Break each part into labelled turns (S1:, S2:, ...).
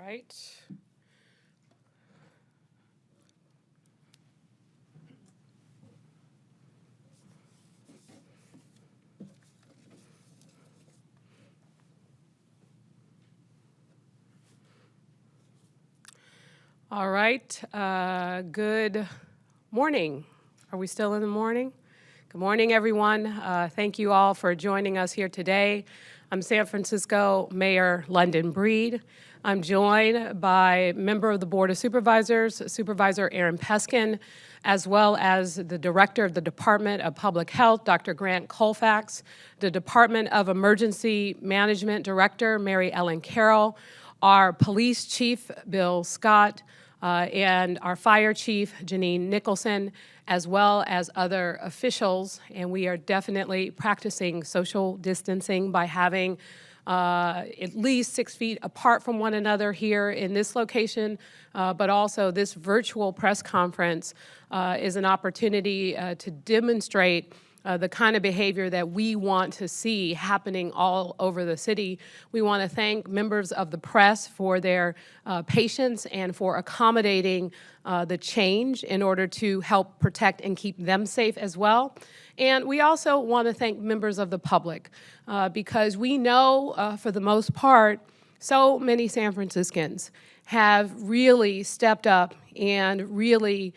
S1: right. All right. Good morning. Are we still in the morning? Good morning, everyone. Thank you all for joining us here today. I'm San Francisco Mayor London Breed. I'm joined by member of the Board of Supervisors, Supervisor Aaron Peskin, as well as the Director of the Department of Public Health, Dr. Grant Colfax, the Department of Emergency Management Director, Mary Ellen Carroll, our Police Chief, Bill Scott, and our Fire Chief, Janine Nicholson, as well as other officials. And we are definitely practicing social distancing by having at least 6 feet apart from one another here in this location, but also this virtual press conference is an opportunity to demonstrate the kind of behavior that we want to see happening all over the city. We want to thank members of the press for their patience and for accommodating the change in order to help protect and keep them safe as well. And we also want to thank members of the public because we know for the most part, so many San Franciscans have really stepped up and really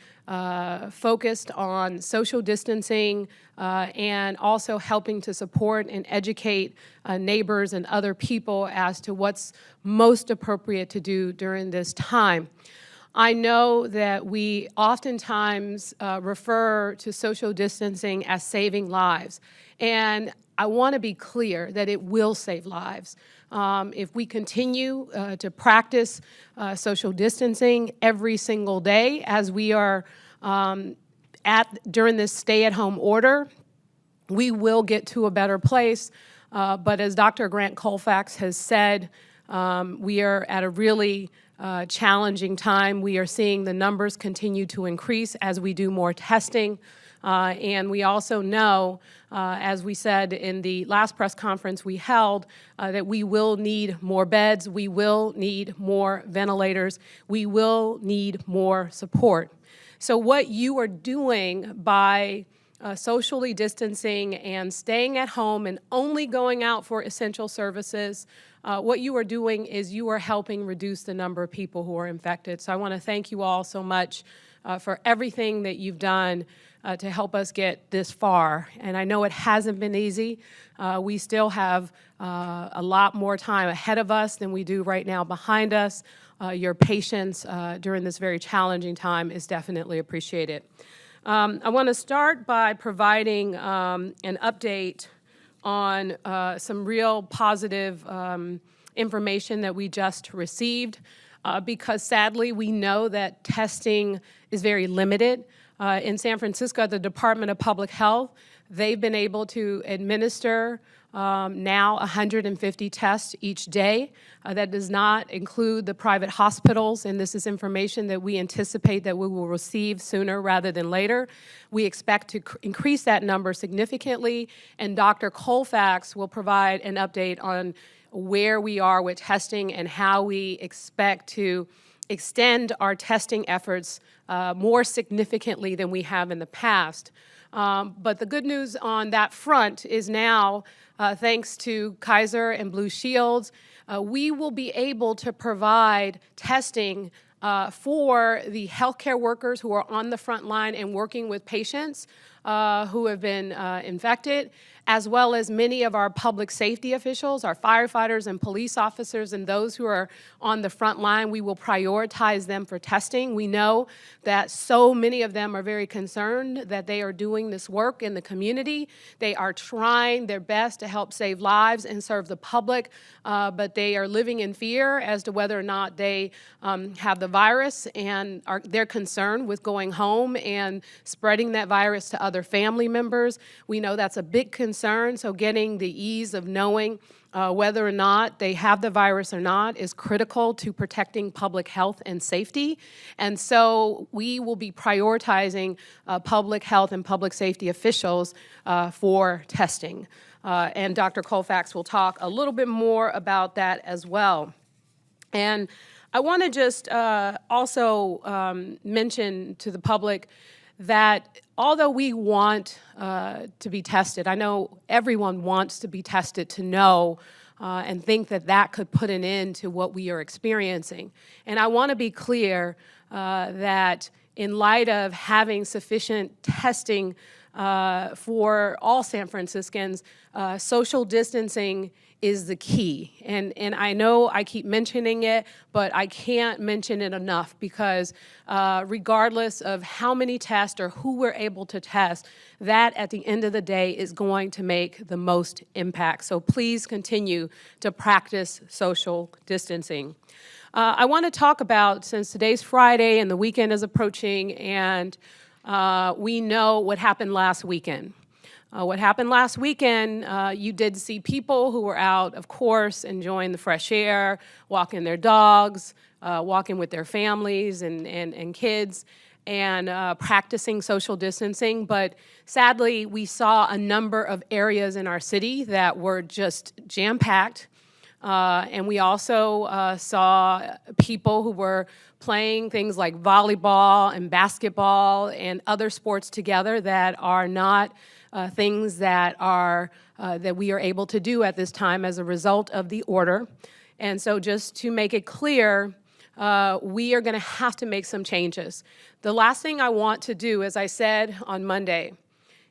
S1: focused on social distancing and also helping to support and educate neighbors and other people as to what's most appropriate to do during this time. I know that we oftentimes refer to social distancing as saving lives, and I want to be clear that it will save lives. If we continue to practice social distancing every single day as we are during this stay-at-home order, we will get to a better place. But as Dr. Grant Colfax has said, we are at a really challenging time. We are seeing the numbers continue to increase as we do more testing. And we also know, as we said in the last press conference we held, that we will need more beds, we will need more ventilators, we will need more support. So what you are doing by socially distancing and staying at home and only going out for essential services, what you are doing is you are helping reduce the number of people who are infected. So I want to thank you all so much for everything that you've done to help us get this far. And I know it hasn't been easy. We still have a lot more time ahead of us than we do right now behind us. Your patience during this very challenging time is definitely appreciated. I want to start by providing an update on some real positive information that we just received because sadly we know that testing is very limited. In San Francisco, at the Department of Public Health, they've been able to administer now 150 tests each day. That does not include the private hospitals, and this is information that we anticipate that we will receive sooner rather than later. We expect to increase that number significantly, and Dr. Colfax will provide an update on where we are with testing and how we expect to extend our testing efforts more significantly than we have in the past. But the good news on that front is now, thanks to Kaiser and Blue Shields, we will be able to provide testing for the healthcare workers who are on the front line and working with patients who have been infected, as well as many of our public safety officials, our firefighters and police officers, and those who are on the front line. We will prioritize them for testing. We know that so many of them are very concerned that they are doing this work in the community. They are trying their best to help save lives and serve the public, but they are living in fear as to whether or not they have the virus, and they're concerned with going home and spreading that virus to other family members. We know that's a big concern, so getting the ease of knowing whether or not they have the virus or not is critical to protecting public health and safety. And so we will be prioritizing public health and public safety officials for testing. And Dr. Colfax will talk a little bit more about that as well. And I want to just also mention to the public that although we want to be tested, I know everyone wants to be tested to know and think that that could put an end to what we are experiencing. And I want to be clear that in light of having sufficient testing for all San Franciscans, social distancing is the key. And I know I keep mentioning it, but I can't mention it enough because regardless of how many tests or who we're able to test, that at the end of the day is going to make the most impact. So please continue to practice social distancing. I want to talk about, since today's Friday and the weekend is approaching, and we know what happened last weekend. What happened last weekend, you did see people who were out, of course, enjoying the fresh air, walking their dogs, walking with their families and kids, and practicing social distancing. But sadly, we saw a number of areas in our city that were just jam-packed. And we also saw people who were playing things like volleyball and basketball and other sports together that are not things that we are able to do at this time as a result of the order. And so just to make it clear, we are going to have to make some changes. The last thing I want to do, as I said on Monday,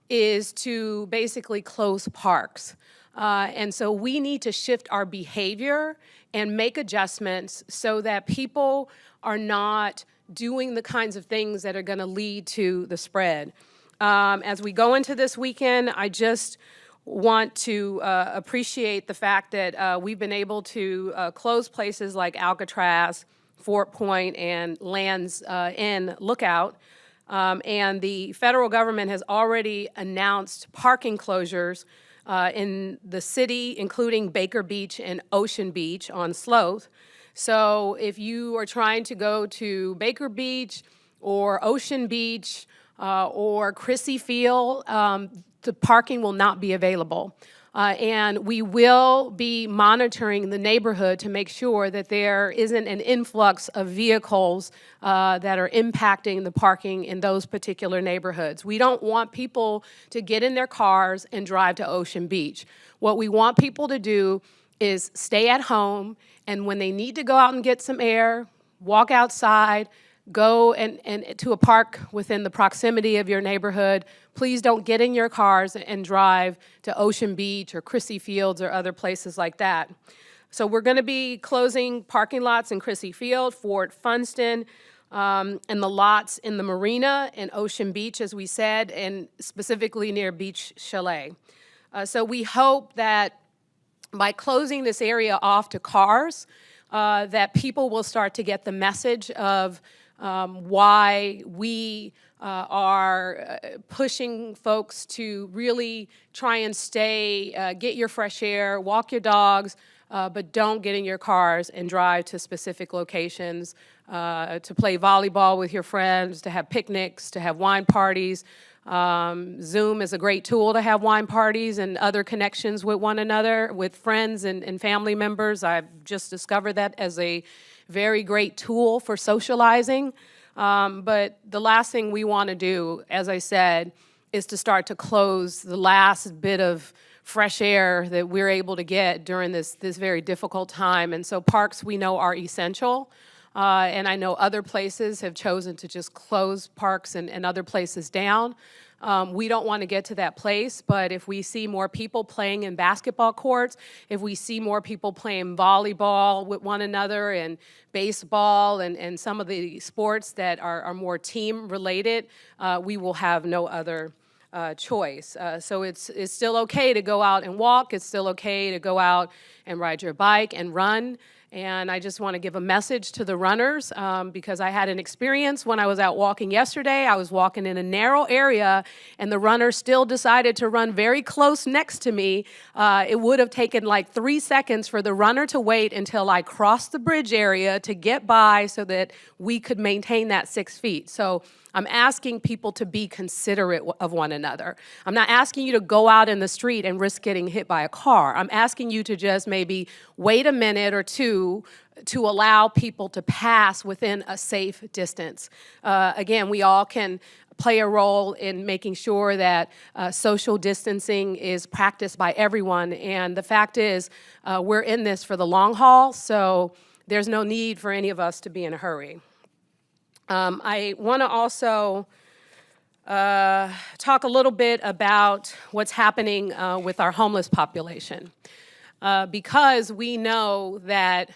S1: is to basically close parks. And so we need to shift our behavior and make adjustments so that people are not doing the kinds of things that are going to lead to the spread. As we go into this weekend, I just want to appreciate the fact that we've been able to close places like Alcatraz, Fort Point, and Land's End Lookout. And the federal government has already announced parking closures in the city, including Baker Beach and Ocean Beach on Sloth. So if you are trying to go to Baker Beach or Ocean Beach or Crissy Field, the parking will not be available. And we will be monitoring the neighborhood to make sure that there isn't an influx of vehicles that are impacting the parking in those particular neighborhoods. We don't want people to get in their cars and drive to Ocean Beach. What we want people to do is stay at home, and when they need to go out and get some air, walk outside, go and to a park within the proximity of your neighborhood. Please don't get in your cars and drive to Ocean Beach or Crissy Fields or other places like that. So we're going to be closing parking lots in Crissy Field, Fort Funston, and the lots in the marina and Ocean Beach, as we said, and specifically near Beach Chalet. So we hope that by closing this area off to cars, that people will start to get the message of why we are pushing folks to really try and stay, get your fresh air, walk your dogs, but don't get in your cars and drive to specific locations to play volleyball with your friends, to have picnics, to have wine parties. Zoom is a great tool to have wine parties and other connections with one another, with friends and family members. I've just discovered that as a very great tool for socializing. But the last thing we want to do, as I said, is to start to close the last bit of fresh air that we're able to get during this very difficult time. And so parks, we know, are essential. And I know other places have chosen to just close parks and other places down. We don't want to get to that place, but if we see more people playing in basketball courts, if we see more people playing volleyball with one another and baseball and some of the sports that are more team-related, we will have no other choice. So it's still okay to go out and walk. It's still okay to go out and ride your bike and run. And I just want to give a message to the runners because I had an experience when I was out walking yesterday. I was walking in a narrow area, and the runner still decided to run very close next to me. It would have taken like 3 seconds for the runner to wait until I crossed the bridge area to get by so that we could maintain that 6 feet. So I'm asking people to be considerate of one another. I'm not asking you to go out in the street and risk getting hit by a car. I'm asking you to just maybe wait a minute or two to allow people to pass within a safe distance. Again, we all can play a role in making sure that social distancing is practiced by everyone. And the fact is, we're in this for the long haul, so there's no need for any of us to be in a hurry. I want to also talk a little bit about what's happening with our homeless population. Because we know that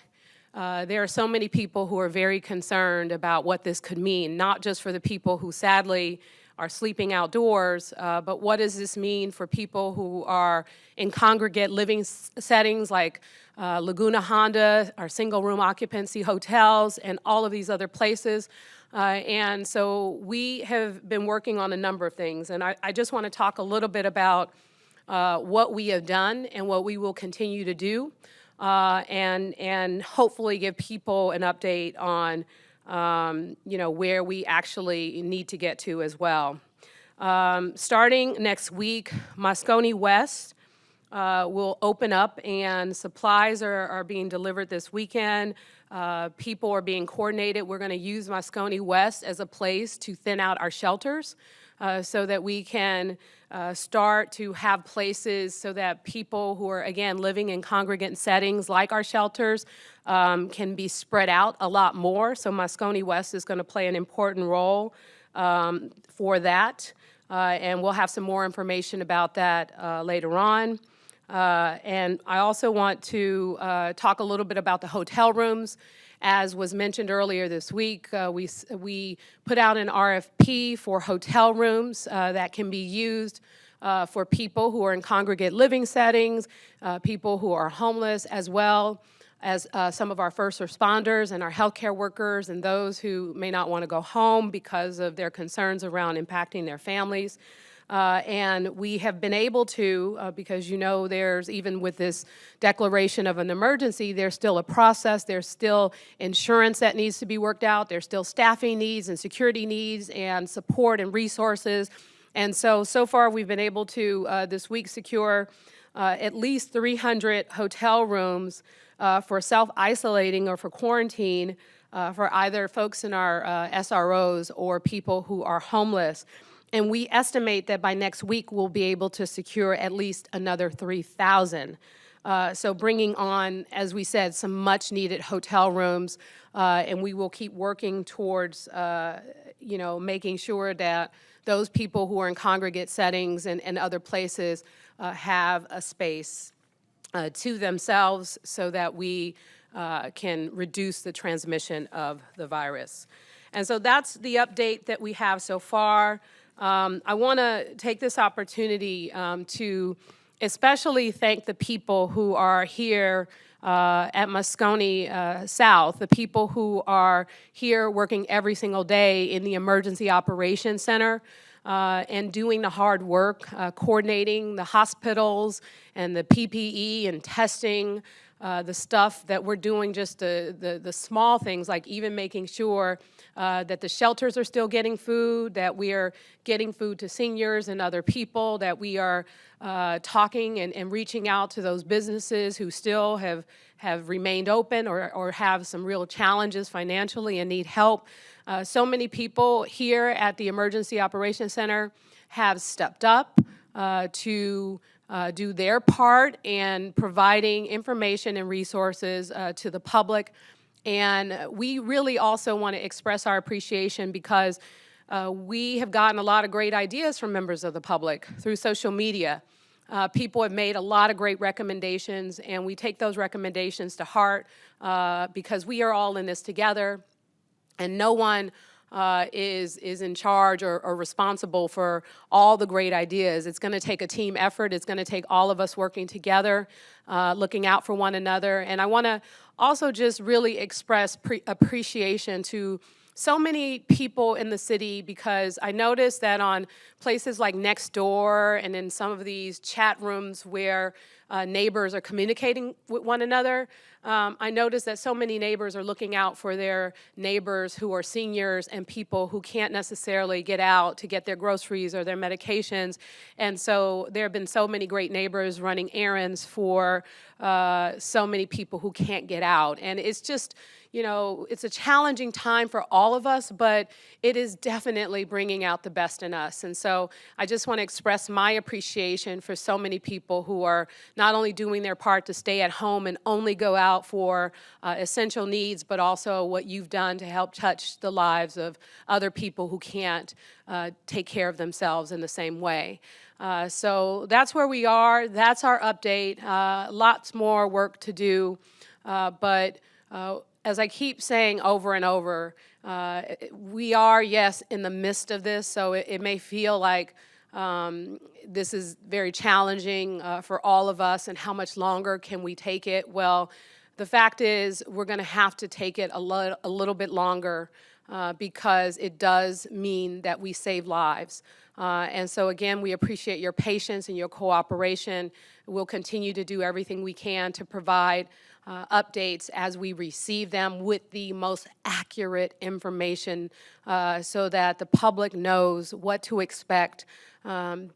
S1: there are so many people who are very concerned about what this could mean, not just for the people who sadly are sleeping outdoors, but what does this mean for people who are in congregate living settings like Laguna Honda, our single room occupancy hotels, and all of these other places. And so we have been working on a number of things, and I just want to talk a little bit about what we have done and what we will continue to do, and hopefully give people an update on where we actually need to get to as well. Starting next week, Moscone West will open up, and supplies are being delivered this weekend. People are being coordinated. We're going to use Moscone West as a place to thin out our shelters so that we can start to have places so that people who are, again, living in congregate settings like our shelters can be spread out a lot more. So Moscone West is going to play an important role for that. And we'll have some more information about that later on. And I also want to talk a little bit about the hotel rooms. As was mentioned earlier this week, we put out an RFP for hotel rooms that can be used for people who are in congregate living settings, people who are homeless, as well as some of our first responders and our healthcare workers and those who may not want to go home because of their concerns around impacting their families. And we have been able to, because there's, even with this declaration of an emergency, there's still a process, there's still insurance that needs to be worked out, there's still staffing needs and security needs and support and resources. And so far we've been able to, this week, secure at least 300 hotel rooms for self-isolating or for quarantine for either folks in our SROs or people who are homeless. And we estimate that by next week, we'll be able to secure at least another 3,000. So bringing on, as we said, some much-needed hotel rooms, and we will keep working towards, making sure that those people who are in congregate settings and other places have a space to themselves so that we can reduce the transmission of the virus. And so that's the update that we have so far. I want to take this opportunity to especially thank the people who are here at Moscone South, the people who are here working every single day in the Emergency Operations Center and doing the hard work, coordinating the hospitals and the PPE and testing, the stuff that we're doing, just the small things, like even making sure that the shelters are still getting food, that we are getting food to seniors and other people, that we are talking and reaching out to those businesses who still have remained open or have some real challenges financially and need help. So many people here at the Emergency Operations Center have stepped up to do their part in providing information and resources to the public. And we really also want to express our appreciation because we have gotten a lot of great ideas from members of the public through social media. People have made a lot of great recommendations, and we take those recommendations to heart because we are all in this together, and no one is in charge or responsible for all the great ideas. It's going to take a team effort. It's going to take all of us working together, looking out for one another. And I want to also just really express appreciation to so many people in the city, because I noticed that on places like Nextdoor and in some of these chat rooms where neighbors are communicating with one another, I noticed that so many neighbors are looking out for their neighbors who are seniors and people who can't necessarily get out to get their groceries or their medications. And so there have been so many great neighbors running errands for so many people who can't get out. And it's just, you know, it's a challenging time for all of us, but it is definitely bringing out the best in us. And so I just want to express my appreciation for so many people who are not only doing their part to stay at home and only go out for essential needs, but also what you've done to help touch the lives of other people who can't take care of themselves in the same way. So that's where we are. That's our update. Lots more work to do, but as I keep saying over and over, we are, yes, in the midst of this, so it may feel like this is very challenging for all of us, and how much longer can we take it? Well, the fact is we're going to have to take it a little bit longer because it does mean that we save lives. And so again, we appreciate your patience and your cooperation. We'll continue to do everything we can to provide updates as we receive them with the most accurate information so that the public knows what to expect.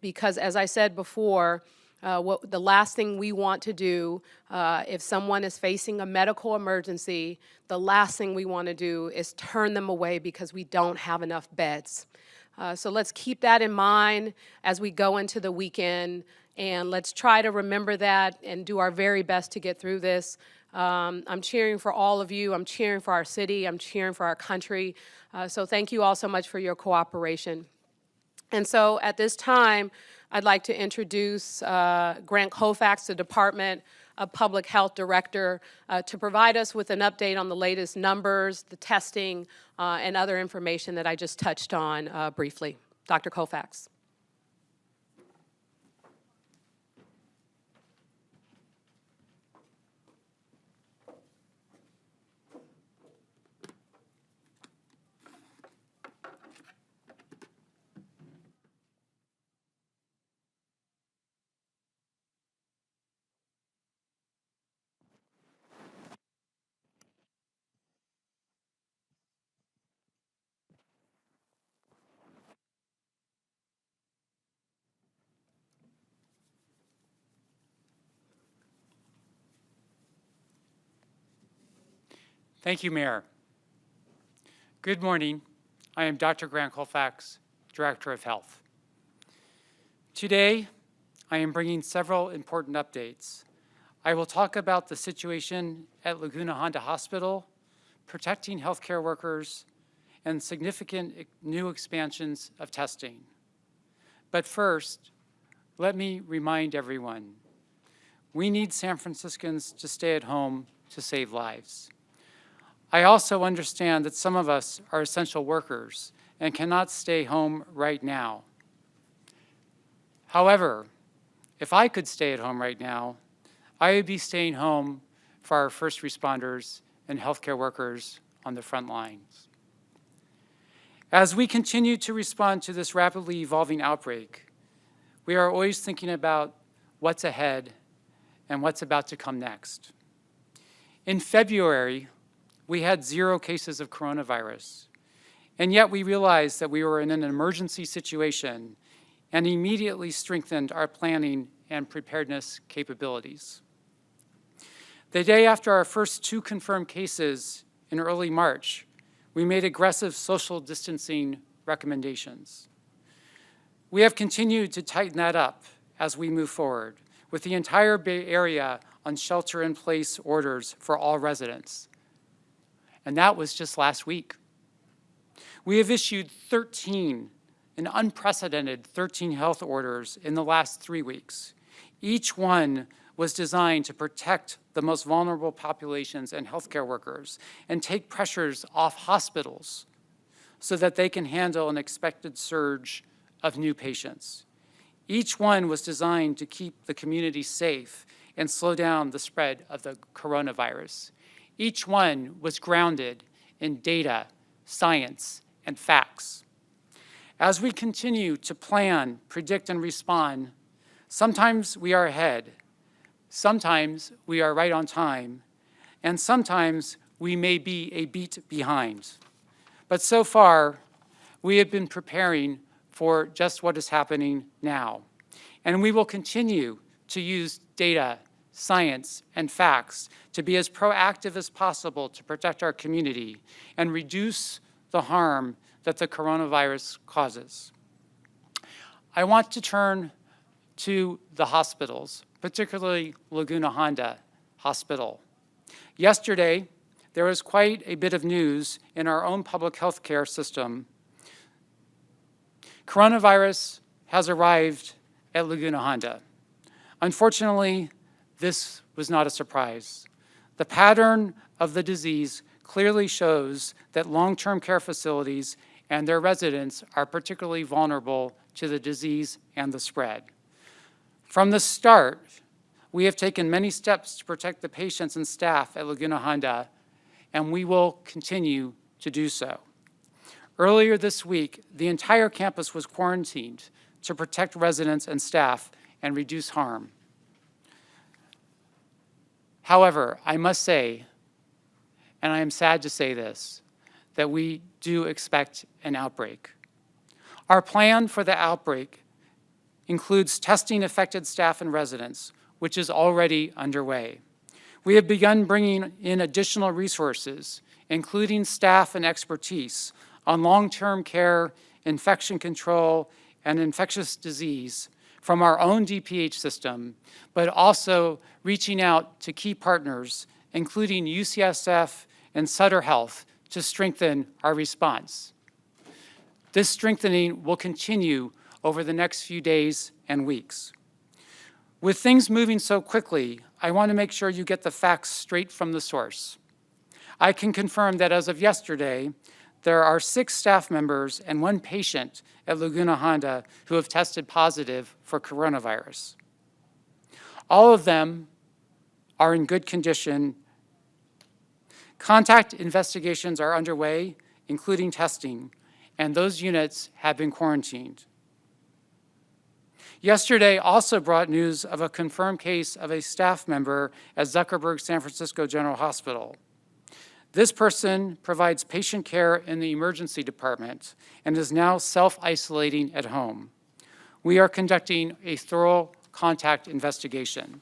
S1: Because as I said before, the last thing we want to do if someone is facing a medical emergency, the last thing we want to do is turn them away because we don't have enough beds. So let's keep that in mind as we go into the weekend, and let's try to remember that and do our very best to get through this. I'm cheering for all of you. I'm cheering for our city. I'm cheering for our country. So thank you all so much for your cooperation. And so at this time, I'd like to introduce Grant Colfax, the Department of Public Health Director, to provide us with an update on the latest numbers, the testing, and other information that I just touched on briefly. Dr. Colfax.
S2: Thank you, Mayor. Good morning. I am Dr. Grant Colfax, Director of Health. Today, I am bringing several important updates. I will talk about the situation at Laguna Honda Hospital, protecting healthcare workers, and significant new expansions of testing. But first, let me remind everyone, we need San Franciscans to stay at home to save lives. I also understand that some of us are essential workers and cannot stay home right now. However, if I could stay at home right now, I would be staying home for our first responders and healthcare workers on the front lines. As we continue to respond to this rapidly evolving outbreak, we are always thinking about what's ahead and what's about to come next. In February, we had 0 cases of coronavirus, and yet we realized that we were in an emergency situation and immediately strengthened our planning and preparedness capabilities. The day after our first 2 confirmed cases in early March, we made aggressive social distancing recommendations. We have continued to tighten that up as we move forward, with the entire Bay Area on shelter-in-place orders for all residents. And that was just last week. We have issued an unprecedented 13 health orders in the last 3 weeks. Each one was designed to protect the most vulnerable populations and healthcare workers and take pressures off hospitals so that they can handle an expected surge of new patients. Each one was designed to keep the community safe and slow down the spread of the coronavirus. Each one was grounded in data, science, and facts. As we continue to plan, predict, and respond, sometimes we are ahead, sometimes we are right on time, and sometimes we may be a beat behind. But so far, we have been preparing for just what is happening now. And we will continue to use data, science, and facts to be as proactive as possible to protect our community and reduce the harm that the coronavirus causes. I want to turn to the hospitals, particularly Laguna Honda Hospital. Yesterday, there was quite a bit of news in our own public health care system. Coronavirus has arrived at Laguna Honda. Unfortunately, this was not a surprise. The pattern of the disease clearly shows that long-term care facilities and their residents are particularly vulnerable to the disease and the spread. From the start, we have taken many steps to protect the patients and staff at Laguna Honda, and we will continue to do so. Earlier this week, the entire campus was quarantined to protect residents and staff and reduce harm. However, I must say, and I am sad to say this, that we do expect an outbreak. Our plan for the outbreak includes testing affected staff and residents, which is already underway. We have begun bringing in additional resources, including staff and expertise on long-term care, infection control, and infectious disease from our own DPH system, but also reaching out to key partners, including UCSF and Sutter Health, to strengthen our response. This strengthening will continue over the next few days and weeks. With things moving so quickly, I want to make sure you get the facts straight from the source. I can confirm that as of yesterday, there are 6 staff members and 1 patient at Laguna Honda who have tested positive for coronavirus. All of them are in good condition. Contact investigations are underway, including testing, and those units have been quarantined. Yesterday also brought news of a confirmed case of a staff member at Zuckerberg San Francisco General Hospital. This person provides patient care in the emergency department and is now self-isolating at home. We are conducting a thorough contact investigation.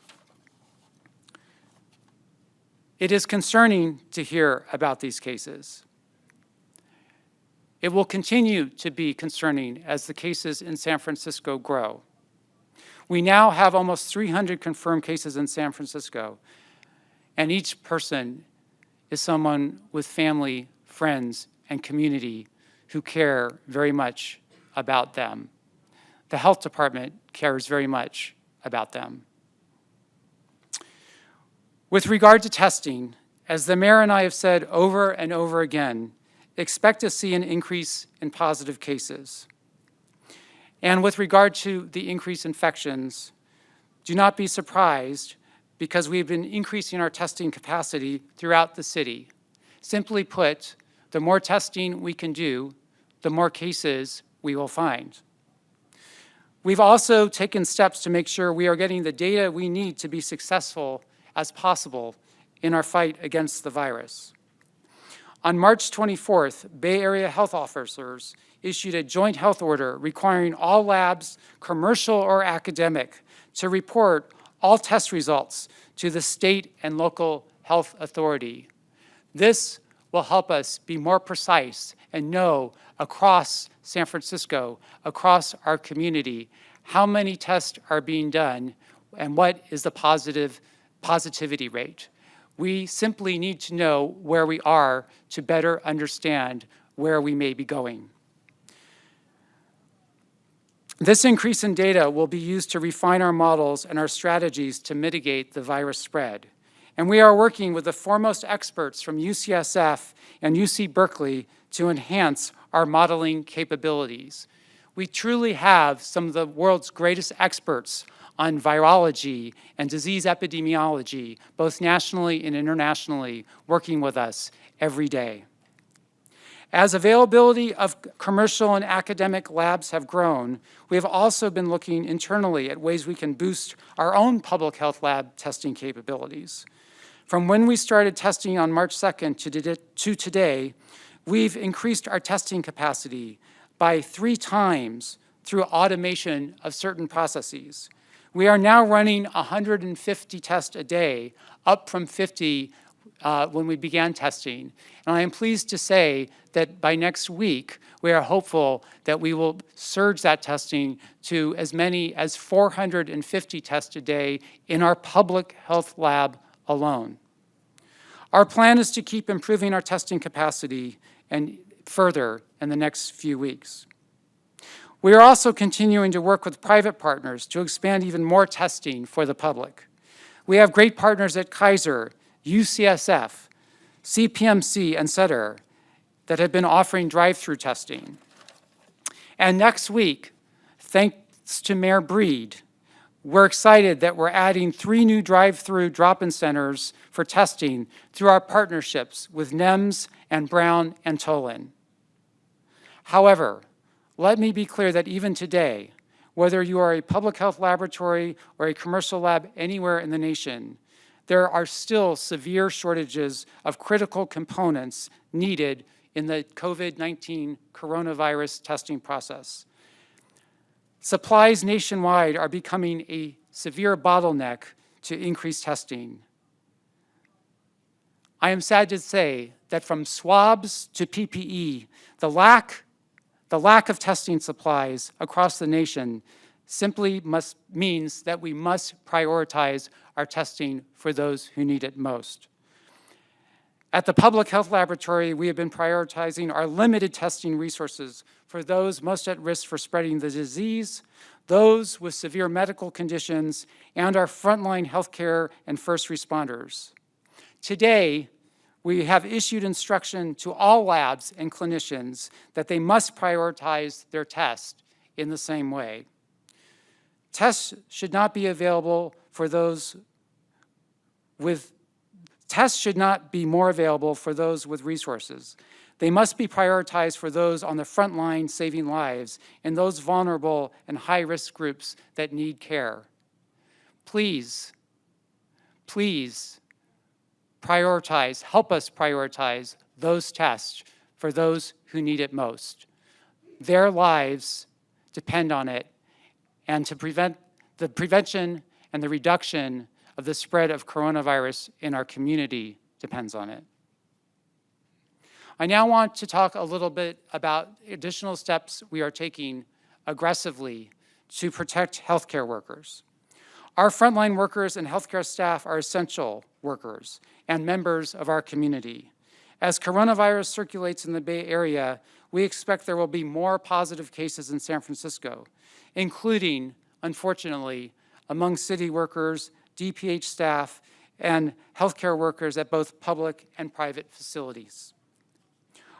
S2: It is concerning to hear about these cases. It will continue to be concerning as the cases in San Francisco grow. We now have almost 300 confirmed cases in San Francisco, and each person is someone with family, friends, and community who care very much about them. The health department cares very much about them. With regard to testing, as the mayor and I have said over and over again, expect to see an increase in positive cases. And with regard to the increased infections, do not be surprised because we've been increasing our testing capacity throughout the city. Simply put, the more testing we can do, the more cases we will find. We've also taken steps to make sure we are getting the data we need to be successful as possible in our fight against the virus. On March 24th, Bay Area health officers issued a joint health order requiring all labs, commercial or academic, to report all test results to the state and local health authority. This will help us be more precise and know across San Francisco, across our community, how many tests are being done and what is the positivity rate. We simply need to know where we are to better understand where we may be going. This increase in data will be used to refine our models and our strategies to mitigate the virus spread. And we are working with the foremost experts from UCSF and UC Berkeley to enhance our modeling capabilities. We truly have some of the world's greatest experts on virology and disease epidemiology, both nationally and internationally, working with us every day. As availability of commercial and academic labs have grown, we have also been looking internally at ways we can boost our own public health lab testing capabilities. From when we started testing on March 2nd to today, we've increased our testing capacity by 3 times through automation of certain processes. We are now running 150 tests a day, up from 50 when we began testing. And I am pleased to say that by next week, we are hopeful that we will surge that testing to as many as 450 tests a day in our public health lab alone. Our plan is to keep improving our testing capacity and further in the next few weeks. We are also continuing to work with private partners to expand even more testing for the public. We have great partners at Kaiser, UCSF, CPMC, and Sutter that have been offering drive-through testing. And next week, thanks to Mayor Breed, we're excited that we're adding 3 new drive-through drop-in centers for testing through our partnerships with NEMS and Brown and Tolan. However, let me be clear that even today, whether you are a public health laboratory or a commercial lab anywhere in the nation, there are still severe shortages of critical components needed in the COVID-19 coronavirus testing process. Supplies nationwide are becoming a severe bottleneck to increase testing. I am sad to say that from swabs to PPE, the lack of testing supplies across the nation simply means that we must prioritize our testing for those who need it most. At the Public Health Laboratory, we have been prioritizing our limited testing resources for those most at risk for spreading the disease, those with severe medical conditions, and our frontline healthcare and first responders. Today, we have issued instruction to all labs and clinicians that they must prioritize their test in the same way. Tests should not be available for those with Tests should not be more available for those with resources. They must be prioritized for those on the front line saving lives and those vulnerable and high-risk groups that need care. Please, please prioritize, help us prioritize those tests for those who need it most. Their lives depend on it, and to prevent the prevention and the reduction of the spread of coronavirus in our community depends on it. I now want to talk a little bit about additional steps we are taking aggressively to protect healthcare workers. Our frontline workers and healthcare staff are essential workers and members of our community. As coronavirus circulates in the Bay Area, we expect there will be more positive cases in San Francisco, including, unfortunately, among city workers, DPH staff, and healthcare workers at both public and private facilities.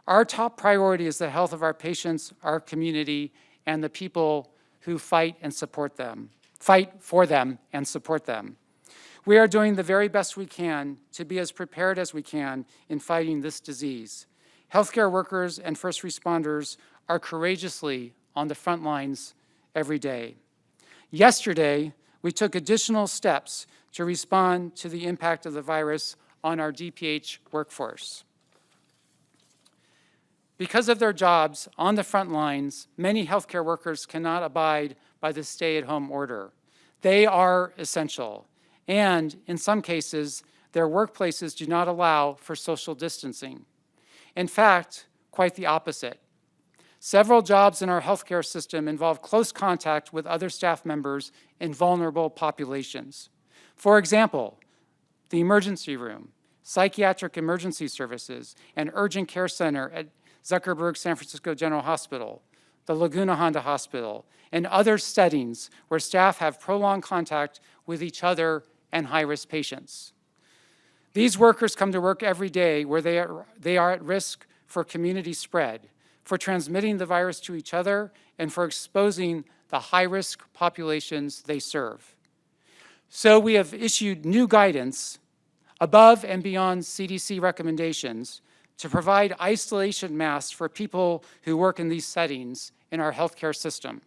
S2: Our top priority is the health of our patients, our community, and the people who fight for them and support them. We are doing the very best we can to be as prepared as we can in fighting this disease. Healthcare workers and first responders are courageously on the front lines every day. Yesterday, we took additional steps to respond to the impact of the virus on our DPH workforce. Because of their jobs on the front lines, many healthcare workers cannot abide by the stay-at-home order. They are essential, and in some cases, their workplaces do not allow for social distancing. In fact, quite the opposite. Several jobs in our healthcare system involve close contact with other staff members in vulnerable populations. For example, the emergency room, psychiatric emergency services, and urgent care center at Zuckerberg San Francisco General Hospital, the Laguna Honda Hospital, and other settings where staff have prolonged contact with each other and high-risk patients. These workers come to work every day where they are at risk for community spread, for transmitting the virus to each other, and for exposing the high-risk populations they serve. So we have issued new guidance above and beyond CDC recommendations to provide isolation masks for people who work in these settings in our healthcare system.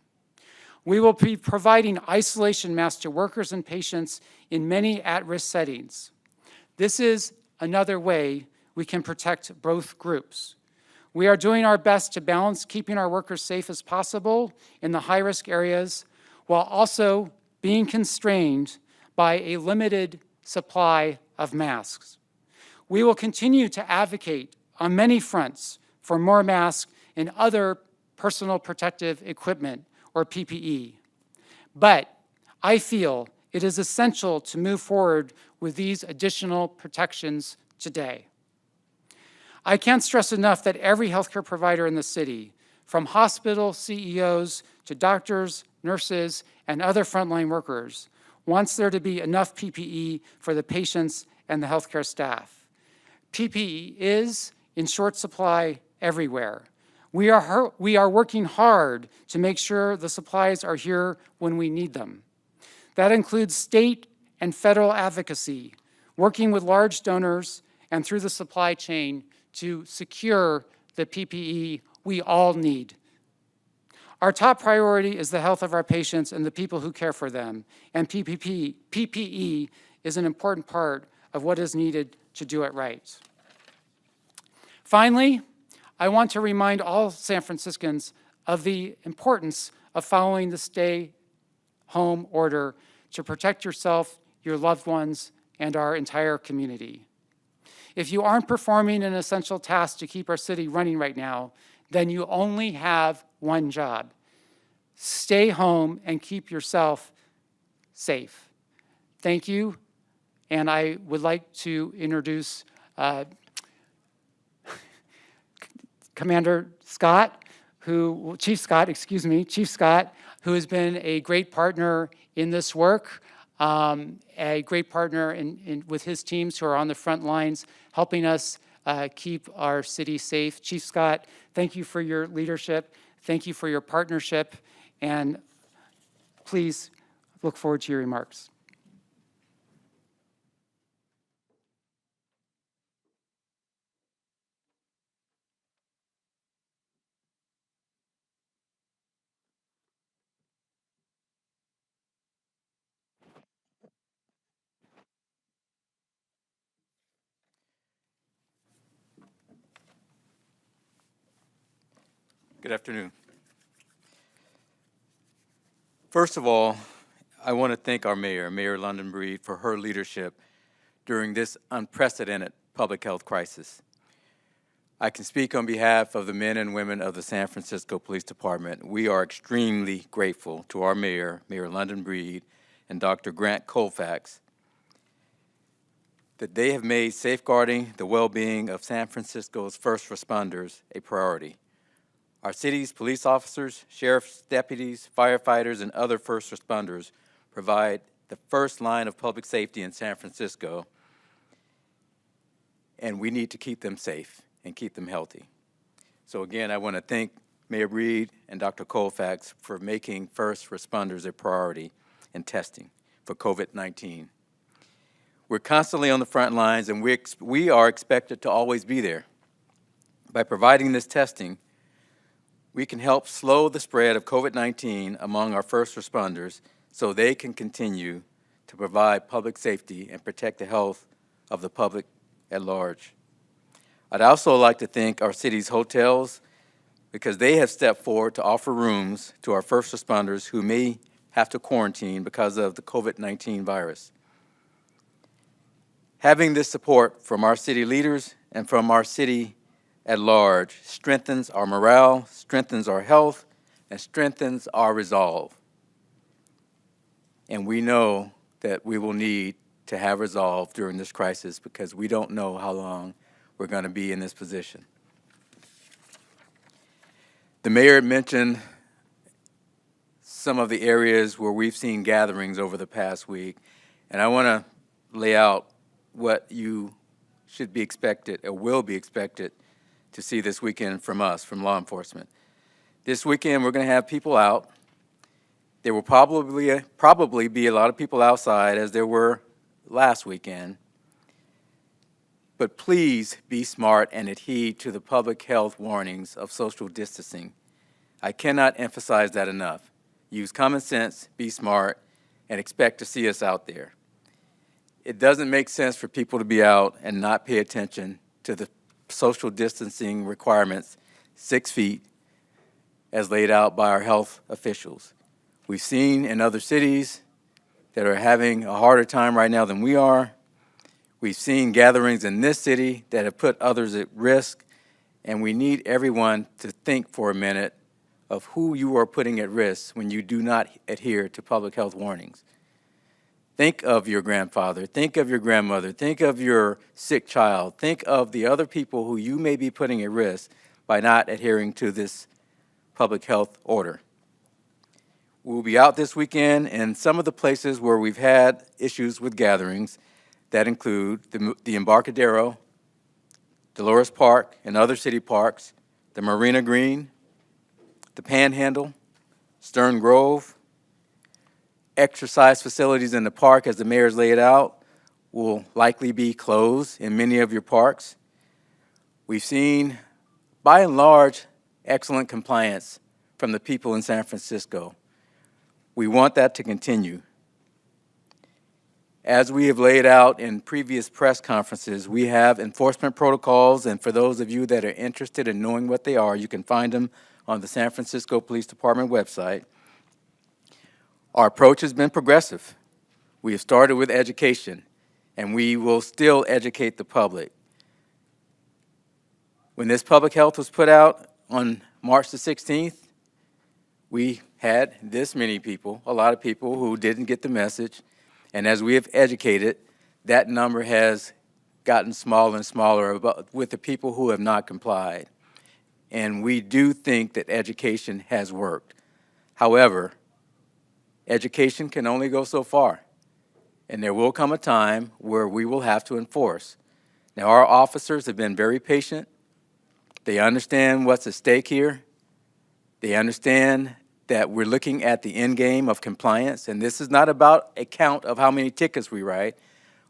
S2: We will be providing isolation masks to workers and patients in many at-risk settings. This is another way we can protect both groups. We are doing our best to balance keeping our workers safe as possible in the high-risk areas while also being constrained by a limited supply of masks. We will continue to advocate on many fronts for more masks and other personal protective equipment, or PPE. But I feel it is essential to move forward with these additional protections today. I can't stress enough that every healthcare provider in the city, from hospital CEOs to doctors, nurses, and other frontline workers, wants there to be enough PPE for the patients and the healthcare staff. PPE is in short supply everywhere. We are working hard to make sure the supplies are here when we need them. That includes state and federal advocacy, working with large donors and through the supply chain to secure the PPE we all need. Our top priority is the health of our patients and the people who care for them, and PPE is an important part of what is needed to do it right. Finally, I want to remind all San Franciscans of the importance of following the stay-home order to protect yourself, your loved ones, and our entire community. If you aren't performing an essential task to keep our city running right now, then you only have one job. Stay home and keep yourself safe. Thank you, and I would like to introduce Chief Scott, who has been a great partner in this work, a great partner with his teams who are on the front lines, helping us keep our city safe. Chief Scott, thank you for your leadership. Thank you for your partnership, and please look forward to your remarks.
S3: Good afternoon. First of all, I want to thank our mayor, Mayor London Breed, for her leadership during this unprecedented public health crisis. I can speak on behalf of the men and women of the San Francisco Police Department. We are extremely grateful to our mayor, Mayor London Breed, and Dr. Grant Colfax, that they have made safeguarding the well-being of San Francisco's first responders a priority. Our city's police officers, sheriff's deputies, firefighters, and other first responders provide the first line of public safety in San Francisco, and we need to keep them safe and keep them healthy. So again, I want to thank Mayor Breed and Dr. Colfax for making first responders a priority in testing for COVID-19. We're constantly on the front lines, and we are expected to always be there. By providing this testing, we can help slow the spread of COVID-19 among our first responders so they can continue to provide public safety and protect the health of the public at large. I'd also like to thank our city's hotels because they have stepped forward to offer rooms to our first responders who may have to quarantine because of the COVID-19 virus. Having this support from our city leaders and from our city at large strengthens our morale, strengthens our health, and strengthens our resolve. And we know that we will need to have resolve during this crisis because we don't know how long we're going to be in this position. The mayor mentioned some of the areas where we've seen gatherings over the past week, and I want to lay out what you should be expected or will be expected to see this weekend from us, from law enforcement. This weekend, we're going to have people out. There will probably be a lot of people outside, as there were last weekend. But please be smart and adhere to the public health warnings of social distancing. I cannot emphasize that enough. Use common sense, be smart, and expect to see us out there. It doesn't make sense for people to be out and not pay attention to the social distancing requirements, 6 feet, as laid out by our health officials. We've seen in other cities that are having a harder time right now than we are. We've seen gatherings in this city that have put others at risk, and we need everyone to think for a minute of who you are putting at risk when you do not adhere to public health warnings. Think of your grandfather, think of your grandmother, think of your sick child, think of the other people who you may be putting at risk by not adhering to this public health order. We'll be out this weekend in some of the places where we've had issues with gatherings. That include the Embarcadero, Dolores Park and other city parks, the Marina Green, the Panhandle, Stern Grove. Exercise facilities in the park, as the mayor's laid out, will likely be closed in many of your parks. We've seen, by and large, excellent compliance from the people in San Francisco. We want that to continue. As we have laid out in previous press conferences, we have enforcement protocols, and for those of you that are interested in knowing what they are, you can find them on the San Francisco Police Department website. Our approach has been progressive. We have started with education, and we will still educate the public. When this public health was put out on March the 16th, we had this many people, a lot of people who didn't get the message, and as we have educated, that number has gotten smaller and smaller with the people who have not complied. And we do think that education has worked. However, education can only go so far, and there will come a time where we will have to enforce. Now, our officers have been very patient. They understand what's at stake here. They understand that we're looking at the end game of compliance, and this is not about a count of how many tickets we write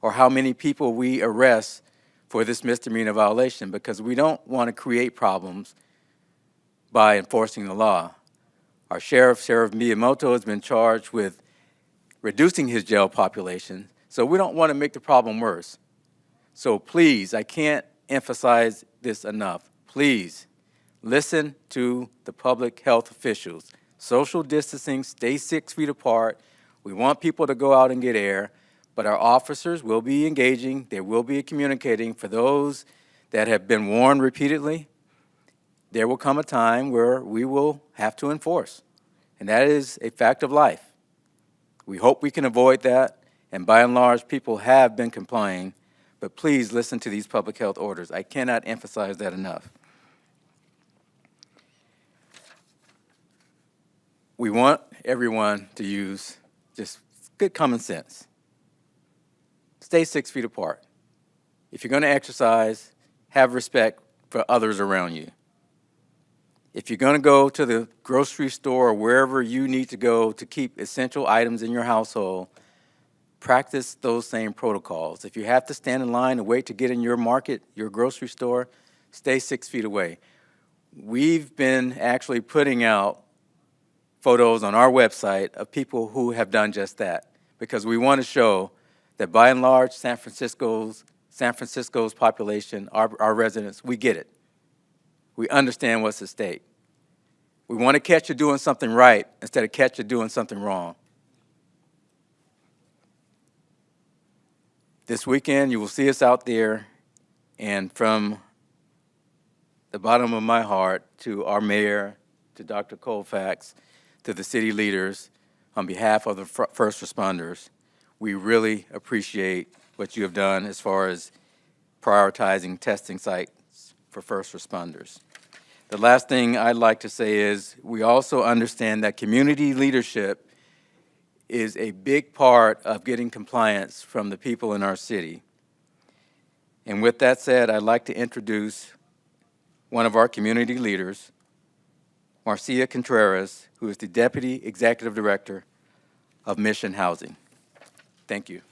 S3: or how many people we arrest for this misdemeanor violation, because we don't want to create problems by enforcing the law. Our Sheriff Miyamoto, has been charged with reducing his jail population, so we don't want to make the problem worse. So please, I can't emphasize this enough. Please, listen to the public health officials. Social distancing, stay 6 feet apart. We want people to go out and get air, but our officers will be engaging. They will be communicating. For those that have been warned repeatedly, there will come a time where we will have to enforce, and that is a fact of life. We hope we can avoid that, and by and large, people have been complying, but please listen to these public health orders. I cannot emphasize that enough. We want everyone to use just good common sense. Stay 6 feet apart. If you're going to exercise, have respect for others around you. If you're going to go to the grocery store or wherever you need to go to keep essential items in your household, practice those same protocols. If you have to stand in line and wait to get in your market, your grocery store, stay 6 feet away. We've been actually putting out photos on our website of people who have done just that, because we want to show that by and large, San Francisco's population, our residents, we get it. We understand what's at stake. We want to catch you doing something right instead of catch you doing something wrong. This weekend, you will see us out there, and from the bottom of my heart to our mayor, to Dr. Colfax, to the city leaders, on behalf of the first responders, we really appreciate what you have done as far as prioritizing testing sites for first responders. The last thing I'd like to say is we also understand that community leadership is a big part of getting compliance from the people in our city. And with that said, I'd like to introduce one of our community leaders, Marcia Contreras, who is the Deputy Executive Director of Mission Housing. Thank you.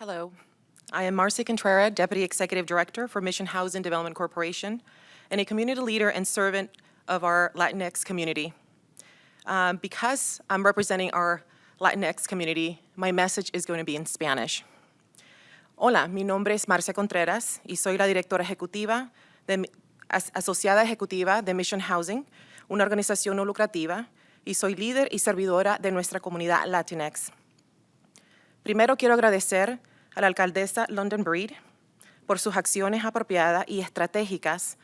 S4: Hello, I am Marcy Contreras, Deputy Executive Director for Mission Housing Development Corporation, and a community leader and servant of our Latinx community. Because I'm representing our Latinx community, my message is going to be in Spanish. Hola, mi nombre es Marcia Contreras y soy la directora ejecutiva asociada ejecutiva de Mission Housing, una organización no lucrativa, y soy líder y servidora de nuestra comunidad Latinx. Primero quiero agradecer a la alcaldesa London Breed por sus acciones apropiadas y estratégicas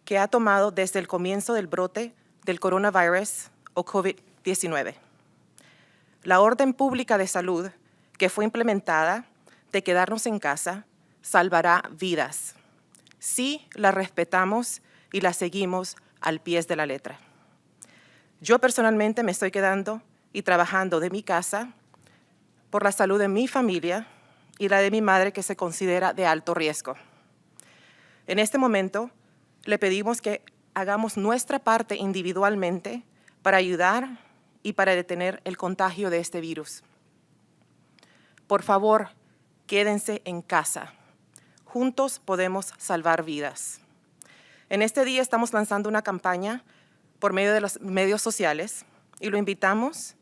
S4: que ha tomado desde el comienzo del brote del coronavirus o COVID-19. La orden pública de salud que fue implementada de quedarnos en casa salvará vidas si la respetamos y la seguimos al pie de la letra. Yo personalmente me estoy quedando y trabajando de mi casa por la salud de mi familia y la de mi madre, que se considera de alto riesgo. En este momento, le pedimos que hagamos nuestra parte individualmente para ayudar y para detener el contagio de este virus. Por favor, quédense en casa. Juntos podemos salvar vidas. En este día estamos lanzando una campaña por medio de los medios sociales y lo invitamos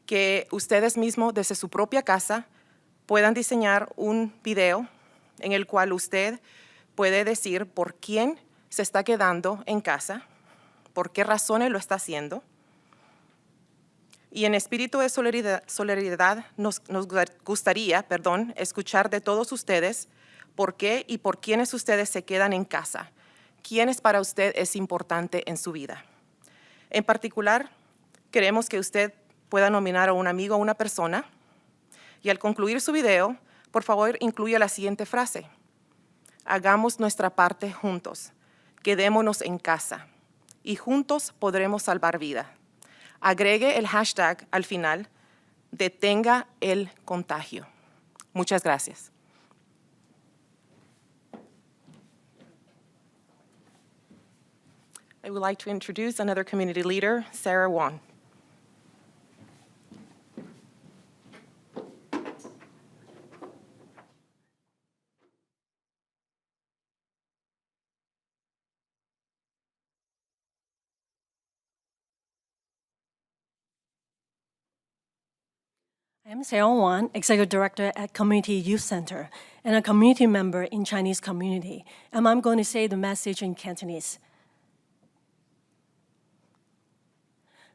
S4: que ustedes mismos desde su propia casa puedan diseñar un video en el cual usted puede decir por quién se está quedando en casa, por qué razones lo está haciendo. Y en espíritu de solidaridad nos gustaría, escuchar de todos ustedes por qué y por quiénes ustedes se quedan en casa, quiénes para usted es importante en su vida. En particular, queremos que usted pueda nominar a un amigo o una persona y al concluir su video, por favor, incluya la siguiente frase: hagamos nuestra parte juntos, quedémonos en casa y juntos podremos salvar vida. Agregue el hashtag al final, detenga el contagio. Muchas gracias. I would like to introduce another community leader, Sarah Wong.
S5: I'm Sarah Wan, Executive Director at Community Youth Center and a community member in Chinese community. And I'm going to say the message in Cantonese.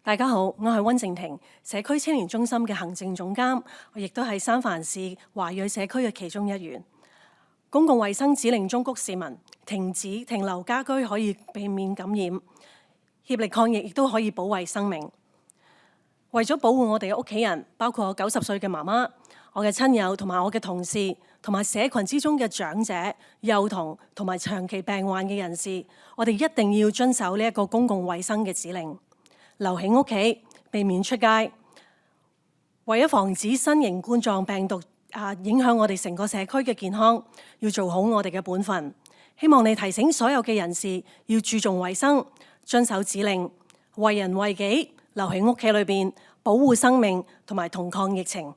S5: 大家好，我係溫靜婷，社區青年中心嘅行政總監，我亦都係三藩市華裔社區嘅其中一員。公共衛生指令忠告市民停留家居可以避免感染，協力抗疫亦都可以保衞生命。為咗保護我哋嘅屋企人，包括我90歲嘅媽媽、我嘅親友同埋我嘅同事，同埋社群之中嘅長者、幼童同埋長期病患嘅人士，我哋一定要遵守呢一個公共衛生嘅指令，留喺屋企，避免出街。為咗防止新型冠狀病毒影響我哋成個社區嘅健康，要做好我哋嘅本分。希望你提醒所有嘅人士要注重衛生，遵守指令，為人為己。留喺屋企裏邊，保護生命同埋同抗疫情，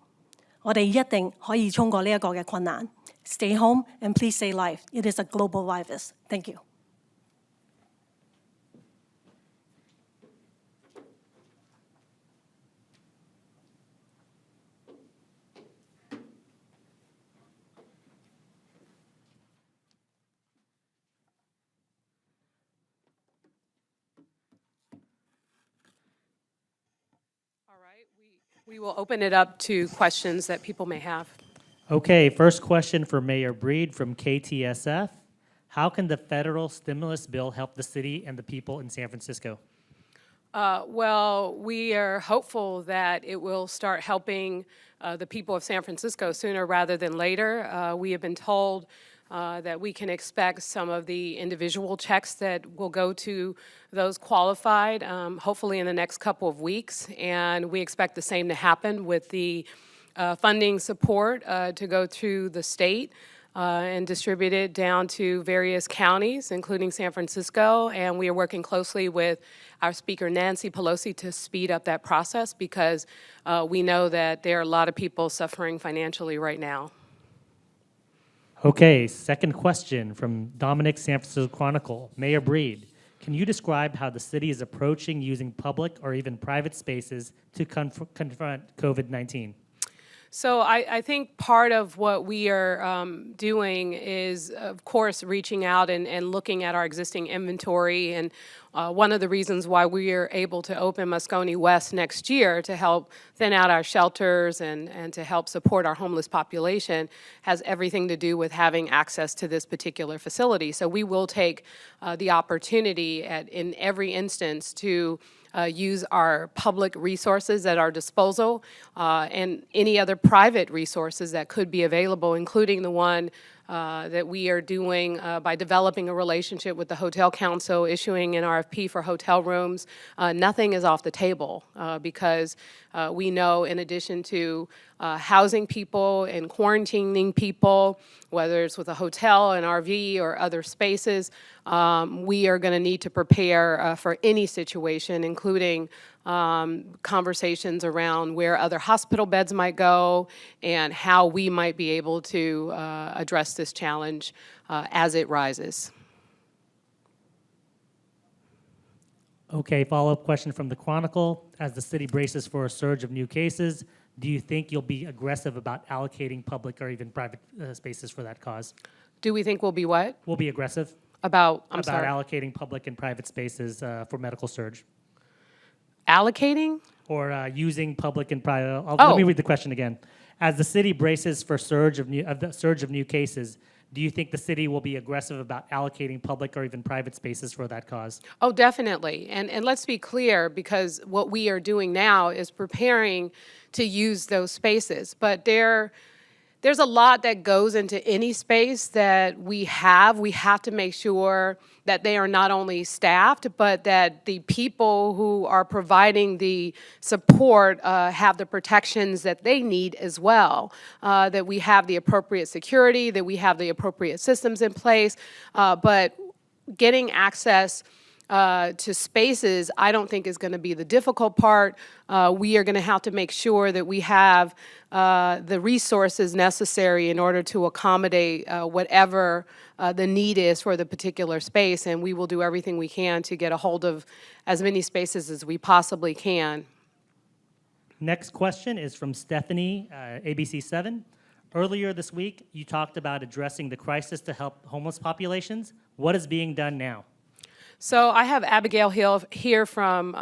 S5: 我哋一定可以衝過呢一個嘅困難。Stay home and please stay alive. It is a global virus. Thank you.
S1: We will open it up to questions that people may have.
S6: Okay, first question for Mayor Breed from KTSF. How can the federal stimulus bill help the city and the people in San Francisco?
S1: Well, we are hopeful that it will start helping the people of San Francisco sooner rather than later. We have been told that we can expect some of the individual checks that will go to those qualified, hopefully in the next couple of weeks. And we expect the same to happen with the funding support to go through the state and distribute it down to various counties, including San Francisco. And we are working closely with our Speaker, Nancy Pelosi, to speed up that process because we know that there are a lot of people suffering financially right now.
S6: Okay, second question from Dominic, San Francisco Chronicle. Mayor Breed, can you describe how the city is approaching using public or even private spaces to confront COVID-19?
S1: So I think part of what we are doing is, of course, reaching out and looking at our existing inventory. And one of the reasons why we are able to open Moscone West next year to help thin out our shelters and to help support our homeless population has everything to do with having access to this particular facility. So we will take the opportunity in every instance to use our public resources at our disposal and any other private resources that could be available, including the one that we are doing by developing a relationship with the Hotel Council, issuing an RFP for hotel rooms. Nothing is off the table because we know, in addition to housing people and quarantining people, whether it's with a hotel, an RV, or other spaces, we are going to need to prepare for any situation, including conversations around where other hospital beds might go and how we might be able to address this challenge as it rises.
S6: Okay, follow-up question from the Chronicle. As the city braces for a surge of new cases, do you think you'll be aggressive about allocating public or even private spaces for that cause?
S1: Do we think we'll be what?
S6: We'll be aggressive
S1: I'm
S6: about
S1: sorry.
S6: allocating public and private spaces for medical surge,
S1: Allocating?
S6: or using public and private. Let
S1: Oh.
S6: me read the question again. As the city braces for the surge of new cases, do you think the city will be aggressive about allocating public or even private spaces for that cause?
S1: Oh, definitely. And let's be clear, because what we are doing now is preparing to use those spaces. But there's a lot that goes into any space that we have. We have to make sure that they are not only staffed, but that the people who are providing the support have the protections that they need as well, that we have the appropriate security, that we have the appropriate systems in place. But getting access to spaces, I don't think is going to be the difficult part. We are going to have to make sure that we have the resources necessary in order to accommodate whatever the need is for the particular space, and we will do everything we can to get a hold of as many spaces as we possibly can.
S6: Next question is from Stephanie, ABC7. Earlier this week, you talked about addressing the crisis to help homeless populations. What is being done now?
S1: So I have Abigail Hill here from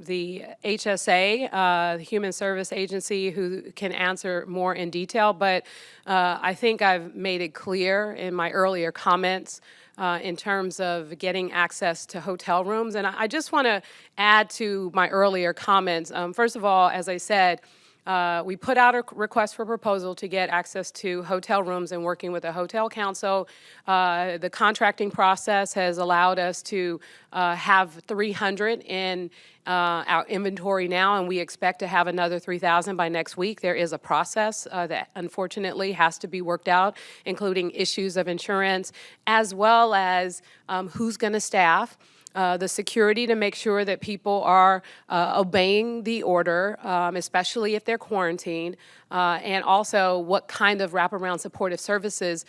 S1: the HSA, the Human Service Agency, who can answer more in detail. But I think I've made it clear in my earlier comments in terms of getting access to hotel rooms. And I just want to add to my earlier comments. First of all, as I said, we put out a request for proposal to get access to hotel rooms and working with the Hotel Council. The contracting process has allowed us to have 300 in our inventory now, and we expect to have another 3,000 by next week. There is a process that unfortunately has to be worked out, including issues of insurance, as well as who's going to staff. The security to make sure that people are obeying the order, especially if they're quarantined, and also what kind of wraparound supportive services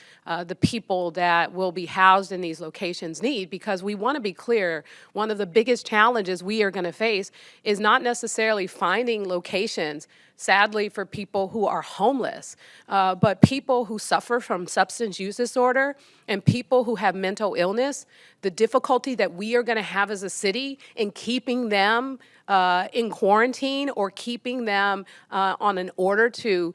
S1: the people that will be housed in these locations need. Because we want to be clear, one of the biggest challenges we are going to face is not necessarily finding locations, sadly, for people who are homeless, but people who suffer from substance use disorder and people who have mental illness. The difficulty that we are going to have as a city in keeping them in quarantine or keeping them on an order to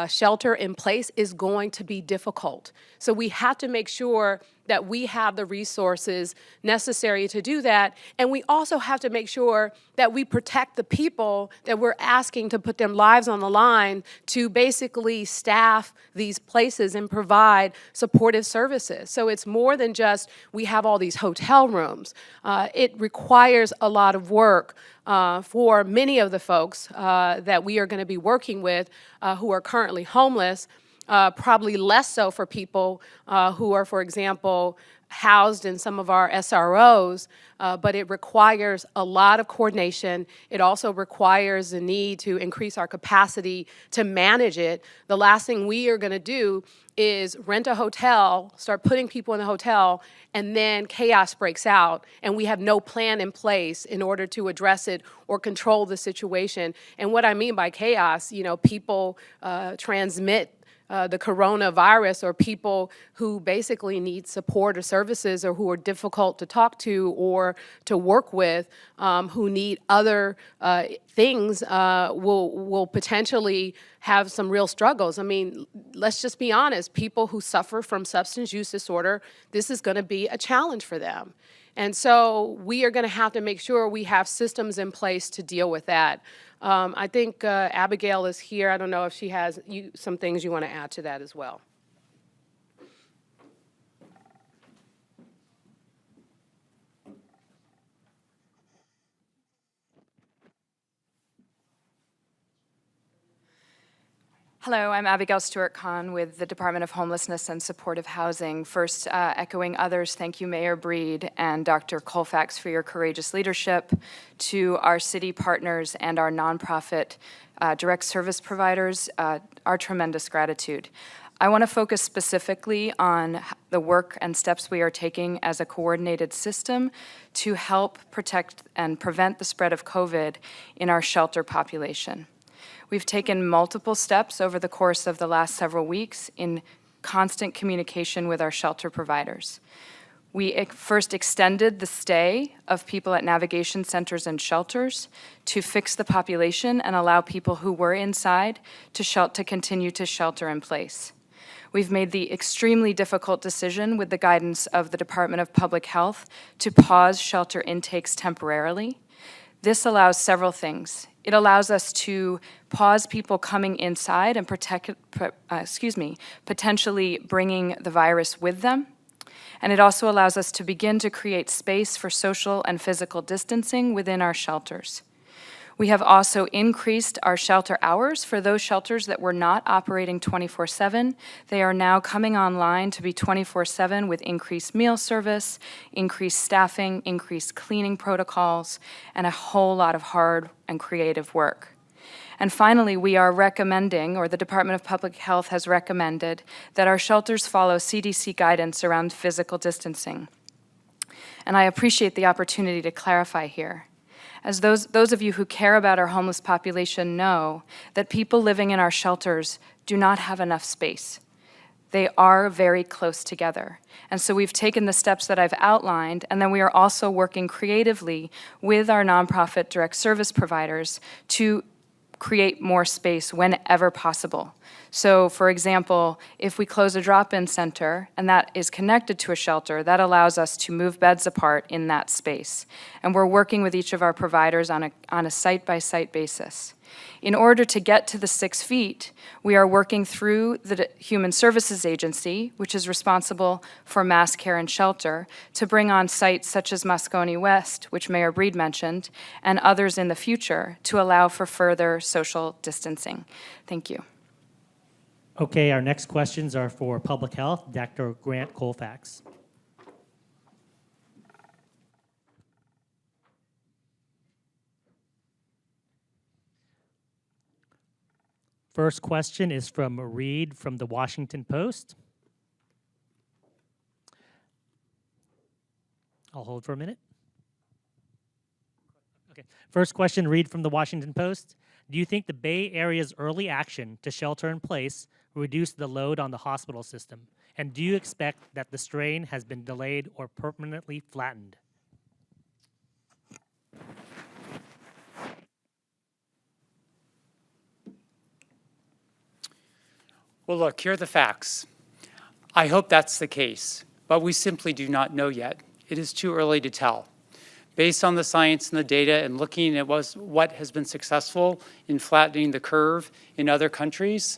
S1: shelter in place is going to be difficult. So we have to make sure that we have the resources necessary to do that. And we also have to make sure that we protect the people that we're asking to put their lives on the line to basically staff these places and provide supportive services. So it's more than just we have all these hotel rooms. It requires a lot of work for many of the folks that we are going to be working with who are currently homeless. Probably less so for people who are, for example, housed in some of our SROs, but it requires a lot of coordination. It also requires the need to increase our capacity to manage it. The last thing we are going to do is rent a hotel, start putting people in the hotel, and then chaos breaks out, and we have no plan in place in order to address it or control the situation. And what I mean by chaos, people transmit the coronavirus, or people who basically need support or services, or who are difficult to talk to or to work with, who need other things, will potentially have some real struggles. I mean, let's just be honest. People who suffer from substance use disorder, this is going to be a challenge for them. And so we are going to have to make sure we have systems in place to deal with that. I think Abigail is here. I don't know if she has some things you want to add to that as well.
S7: Hello, I'm Abigail Stewart-Kahn with the Department of Homelessness and Supportive Housing. First, echoing others, thank you, Mayor Breed and Dr. Colfax, for your courageous leadership. To our city partners and our nonprofit direct service providers, our tremendous gratitude. I want to focus specifically on the work and steps we are taking as a coordinated system to help protect and prevent the spread of COVID in our shelter population. We've taken multiple steps over the course of the last several weeks in constant communication with our shelter providers. We first extended the stay of people at navigation centers and shelters to fix the population and allow people who were inside to continue to shelter in place. We've made the extremely difficult decision, with the guidance of the Department of Public Health, to pause shelter intakes temporarily. This allows several things. It allows us to pause people coming inside and potentially bringing the virus with them. And it also allows us to begin to create space for social and physical distancing within our shelters. We have also increased our shelter hours for those shelters that were not operating 24/7. They are now coming online to be 24/7 with increased meal service, increased staffing, increased cleaning protocols, and a whole lot of hard and creative work. And finally, we are recommending, or the Department of Public Health has recommended, that our shelters follow CDC guidance around physical distancing. And I appreciate the opportunity to clarify here. As those of you who care about our homeless population know, that people living in our shelters do not have enough space. They are very close together. And so we've taken the steps that I've outlined, and then we are also working creatively with our nonprofit direct service providers to create more space whenever possible. So, for example, if we close a drop-in center and that is connected to a shelter, that allows us to move beds apart in that space. And we're working with each of our providers on a site-by-site basis. In order to get to the 6 feet, we are working through the Human Services Agency, which is responsible for mass care and shelter, to bring on sites such as Moscone West, which Mayor Breed mentioned, and others in the future to allow for further social distancing. Thank you.
S6: Okay, our next questions are for Public Health, Dr. Grant Colfax. First question is from Reed from the Washington Post. I'll hold for a minute. Okay. First question, Reed from the Washington Post. Do you think the Bay Area's early action to shelter in place reduced the load on the hospital system? And do you expect that the strain has been delayed or permanently flattened?
S2: Well, look, here are the facts. I hope that's the case, but we simply do not know yet. It is too early to tell. Based on the science and the data and looking at what has been successful in flattening the curve in other countries,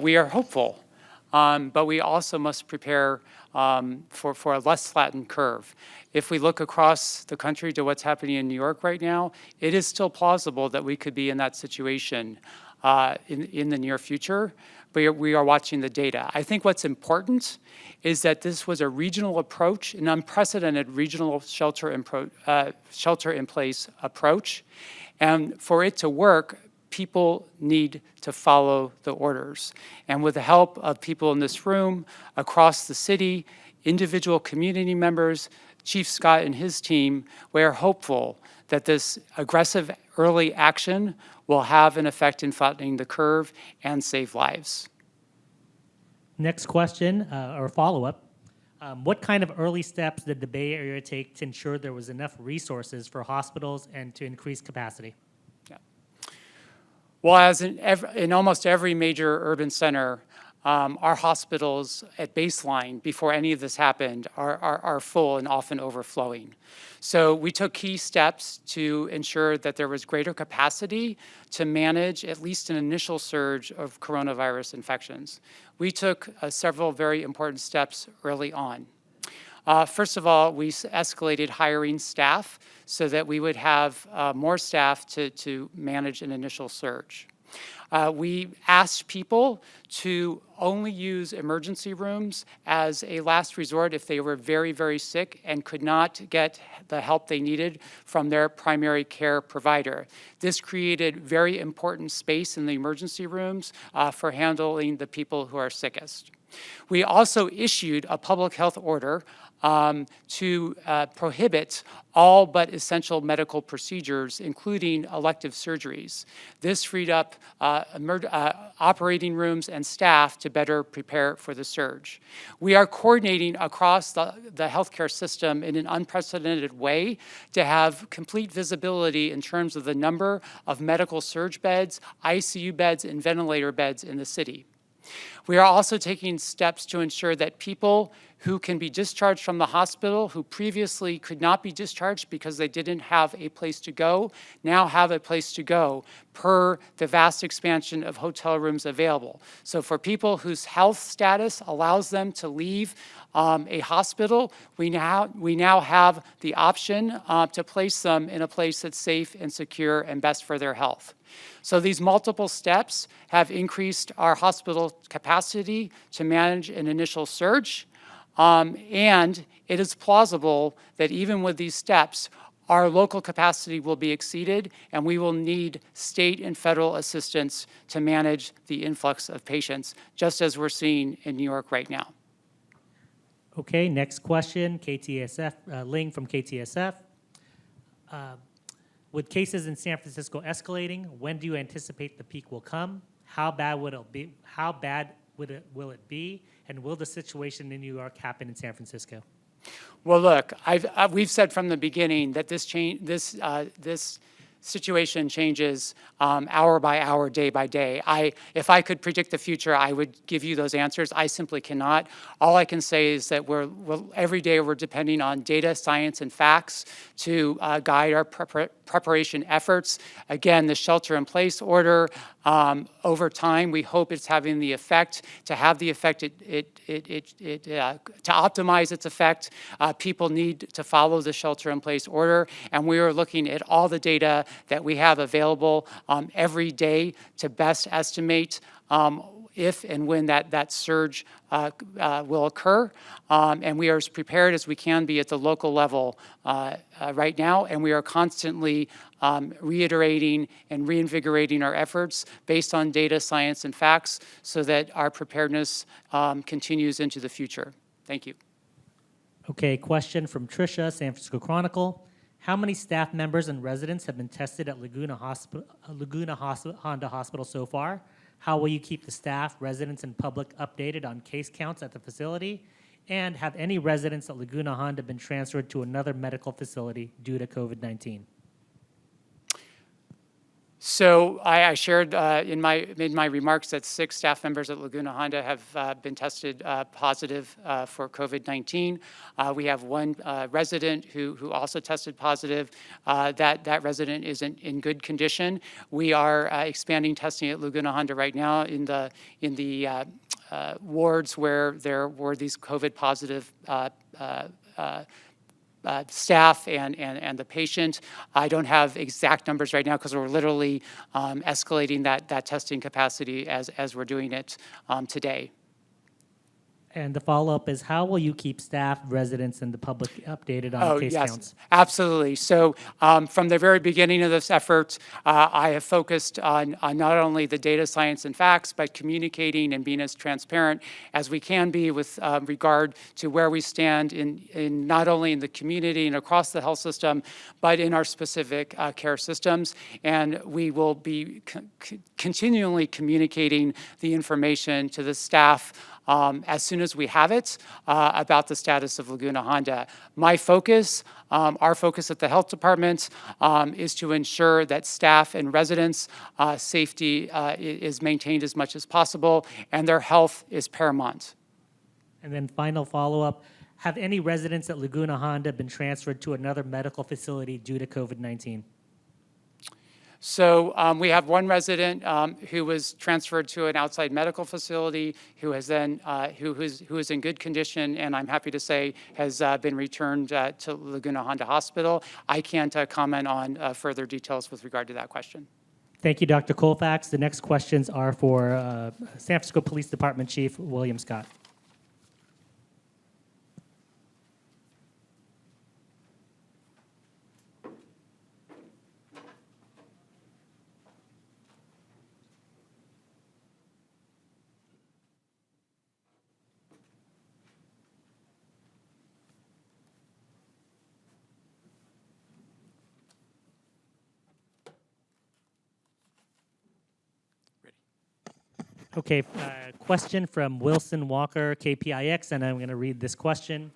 S2: we are hopeful. But we also must prepare for a less flattened curve. If we look across the country to what's happening in New York right now, it is still plausible that we could be in that situation. in the near future, but we are watching the data. I think what's important is that this was a regional approach, an unprecedented regional shelter-in-place approach, and for it to work, people need to follow the orders. And with the help of people in this room, across the city, individual community members, Chief Scott and his team, we are hopeful that this aggressive early action will have an effect in flattening the curve and save lives.
S6: Next question, or follow-up. What kind of early steps did the Bay Area take to ensure there was enough resources for hospitals and to increase capacity?
S2: Well, as in almost every major urban center, our hospitals at baseline, before any of this happened, are full and often overflowing. So we took key steps to ensure that there was greater capacity to manage at least an initial surge of coronavirus infections. We took several very important steps early on. First of all, we escalated hiring staff so that we would have more staff to manage an initial surge. We asked people to only use emergency rooms as a last resort if they were very, very sick and could not get the help they needed from their primary care provider. This created very important space in the emergency rooms for handling the people who are sickest. We also issued a public health order to prohibit all but essential medical procedures, including elective surgeries. This freed up operating rooms and staff to better prepare for the surge. We are coordinating across the healthcare system in an unprecedented way to have complete visibility in terms of the number of medical surge beds, ICU beds, and ventilator beds in the city. We are also taking steps to ensure that people who can be discharged from the hospital, who previously could not be discharged because they didn't have a place to go, now have a place to go per the vast expansion of hotel rooms available. So for people whose health status allows them to leave a hospital, we now have the option to place them in a place that's safe and secure and best for their health. So these multiple steps have increased our hospital capacity to manage an initial surge, and it is plausible that even with these steps, our local capacity will be exceeded, and we will need state and federal assistance to manage the influx of patients, just as we're seeing in New York right now.
S6: Okay, next question, KTSF, Ling from KTSF. With cases in San Francisco escalating, when do you anticipate the peak will come? How bad will it be? Will it be? And will the situation in New York happen in San Francisco?
S2: Well, look, we've said from the beginning that this situation changes hour by hour, day by day. If I could predict the future, I would give you those answers. I simply cannot. All I can say is that every day we're depending on data, science, and facts to guide our preparation efforts. Again, the shelter-in-place order, over time, we hope it's having the effect. To have the effect, to optimize its effect, people need to follow the shelter-in-place order, and we are looking at all the data that we have available every day to best estimate if and when that surge will occur. And we are as prepared as we can be at the local level right now, and we are constantly reiterating and reinvigorating our efforts based on data, science, and facts so that our preparedness continues into the future. Thank you.
S6: Okay, question from Tricia, San Francisco Chronicle. How many staff members and residents have been tested at Laguna Honda Hospital so far? How will you keep the staff, residents, and public updated on case counts at the facility? And have any residents at Laguna Honda been transferred to another medical facility due to COVID-19?
S2: So I shared in my remarks that 6 staff members at Laguna Honda have been tested positive for COVID-19. We have 1 resident who also tested positive. That resident is in good condition. We are expanding testing at Laguna Honda right now in the wards where there were these COVID positive staff and the patient. I don't have exact numbers right now because we're literally escalating that testing capacity as we're doing it today.
S6: And the follow-up is, how will you keep staff, residents, and the public updated on case counts?
S2: Absolutely. So from the very beginning of this effort, I have focused on not only the data science and facts, but communicating and being as transparent as we can be with regard to where we stand in not only in the community and across the health system, but in our specific care systems. And we will be continually communicating the information to the staff as soon as we have it about the status of Laguna Honda. My focus, our focus at the health department is to ensure that staff and residents' safety is maintained as much as possible and their health is paramount.
S6: And then final follow-up, have any residents at Laguna Honda been transferred to another medical facility due to COVID-19?
S2: So we have one resident who was transferred to an outside medical facility who has then who is in good condition, and I'm happy to say has been returned to Laguna Honda Hospital. I can't comment on further details with regard to that question.
S6: Thank you, Dr. Colfax. The next questions are for San Francisco Police Department Chief William Scott. Okay, question from Wilson Walker, KPIX, and I'm going to read this question.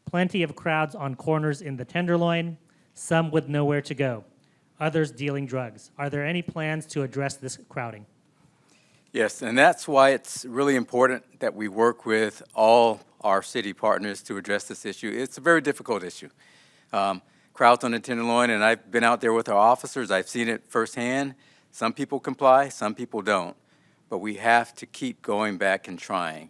S6: Plenty of crowds on corners in the Tenderloin, some with nowhere to go, others dealing drugs. Are there any plans to address this crowding?
S3: Yes, and that's why it's really important that we work with all our city partners to address this issue. It's a very difficult issue. Crowds on the Tenderloin, and I've been out there with our officers. I've seen it firsthand. Some people comply, some people don't. But we have to keep going back and trying.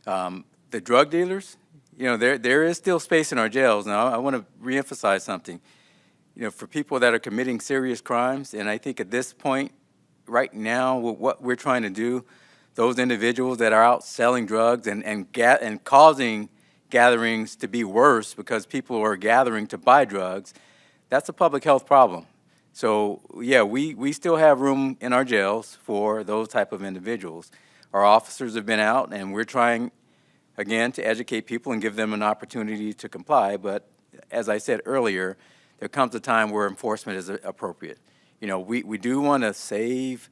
S3: The drug dealers, you know, there is still space in our jails. Now, I want to reemphasize something. You know, for people that are committing serious crimes, and I think at this point, right now, what we're trying to do, those individuals that are out selling drugs and causing gatherings to be worse because people are gathering to buy drugs, that's a public health problem. So, yeah, we still have room in our jails for those type of individuals. Our officers have been out, and we're trying, again, to educate people and give them an opportunity to comply. But as I said earlier, there comes a time where enforcement is appropriate. You know, we do want to save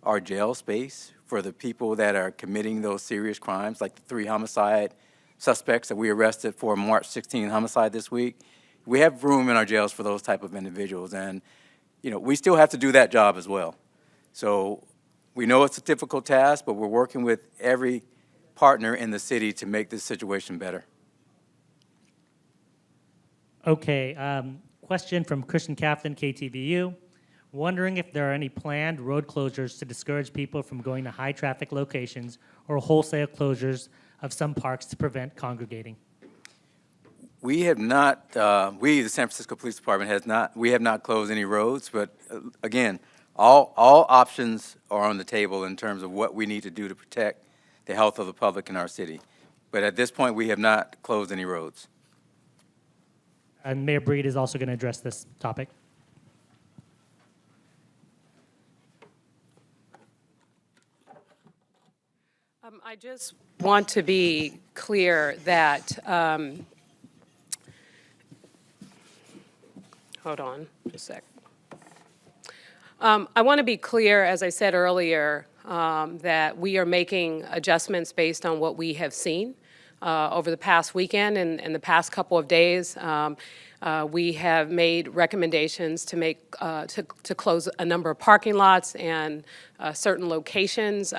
S3: our jail space for the people that are committing those serious crimes, like the 3 homicide suspects that we arrested for March 16 homicide this week. We have room in our jails for those type of individuals, and you know, we still have to do that job as well. So we know it's a difficult task, but we're working with every partner in the city to make this situation better.
S6: Okay, question from Christian Kaplan, KTVU. Wondering if there are any planned road closures to discourage people from going to high-traffic locations or wholesale closures of some parks to prevent congregating.
S3: We have not, the San Francisco Police Department have not closed any roads, but again, all options are on the table in terms of what we need to do to protect the health of the public in our city. But at this point, we have not closed any roads.
S6: And Mayor Breed is also going to address this topic.
S1: I just want to be clear that hold on just a sec. I want to be clear, as I said earlier, that we are making adjustments based on what we have seen over the past weekend and the past couple of days. We have made recommendations to close a number of parking lots and certain locations,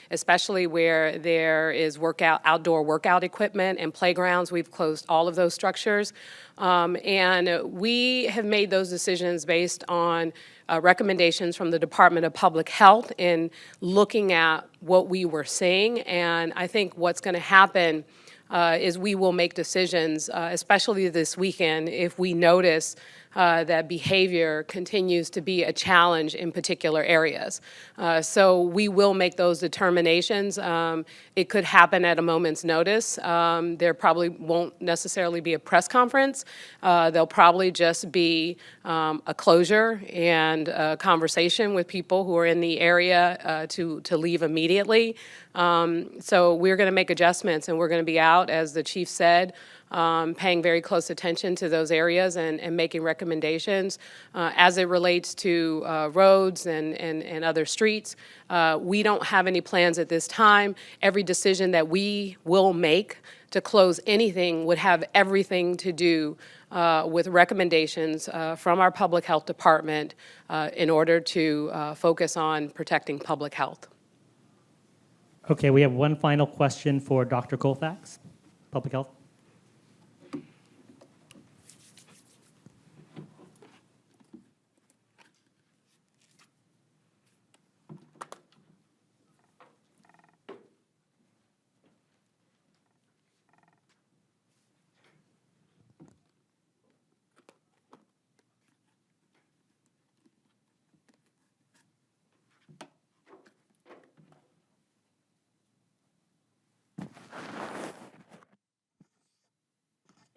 S1: especially where there is outdoor workout equipment and playgrounds. We've closed all of those structures. And we have made those decisions based on recommendations from the Department of Public Health in looking at what we were seeing. And I think what's going to happen is we will make decisions, especially this weekend, if we notice that behavior continues to be a challenge in particular areas. So we will make those determinations. It could happen at a moment's notice. There probably won't necessarily be a press conference. There'll probably just be a closure and a conversation with people who are in the area to leave immediately. So we're going to make adjustments, and we're going to be out, as the chief said, paying very close attention to those areas and making recommendations. As it relates to roads and other streets, we don't have any plans at this time. Every decision that we will make to close anything would have everything to do with recommendations from our public health department in order to focus on protecting public health.
S6: Okay, we have one final question for Dr. Colfax, Public Health.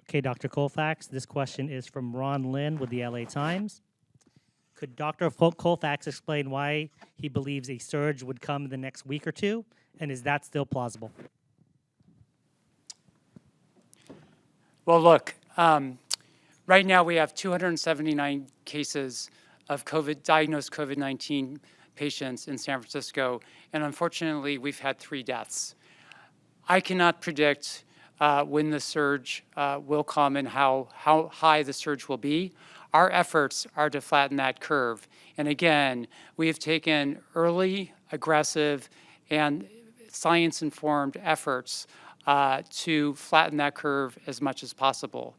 S6: Okay, Dr. Colfax, this question is from Ron Lin with the LA Times. Could Dr. Colfax explain why he believes a surge would come in the next week or two, and is that still plausible?
S2: Well, look, right now we have 279 cases of diagnosed COVID-19 patients in San Francisco, and unfortunately, we've had 3 deaths. I cannot predict when the surge will come and how high the surge will be. Our efforts are to flatten that curve. And again, we have taken early, aggressive, and science-informed efforts to flatten that curve as much as possible.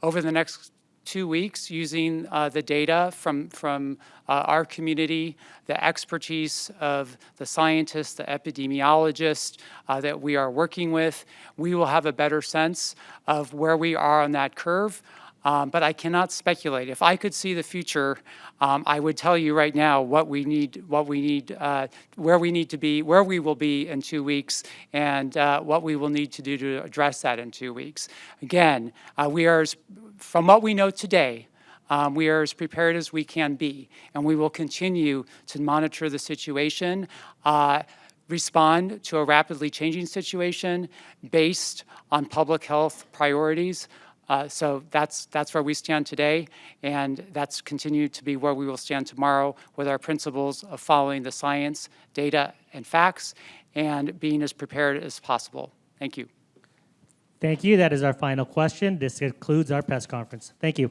S2: Over the next 2 weeks, using the data from our community, the expertise of the scientists, the epidemiologists that we are working with, we will have a better sense of where we are on that curve. But I cannot speculate. If I could see the future, I would tell you right now what we need, where we need to be, where we will be in 2 weeks, and what we will need to do to address that in 2 weeks. Again, from what we know today, we are as prepared as we can be, and we will continue to monitor the situation, respond to a rapidly changing situation based on public health priorities. So that's where we stand today, and that's continued to be where we will stand tomorrow with our principles of following the science, data, and facts, and being as prepared as possible. Thank you.
S6: Thank you. That is our final question. This concludes our press conference. Thank you.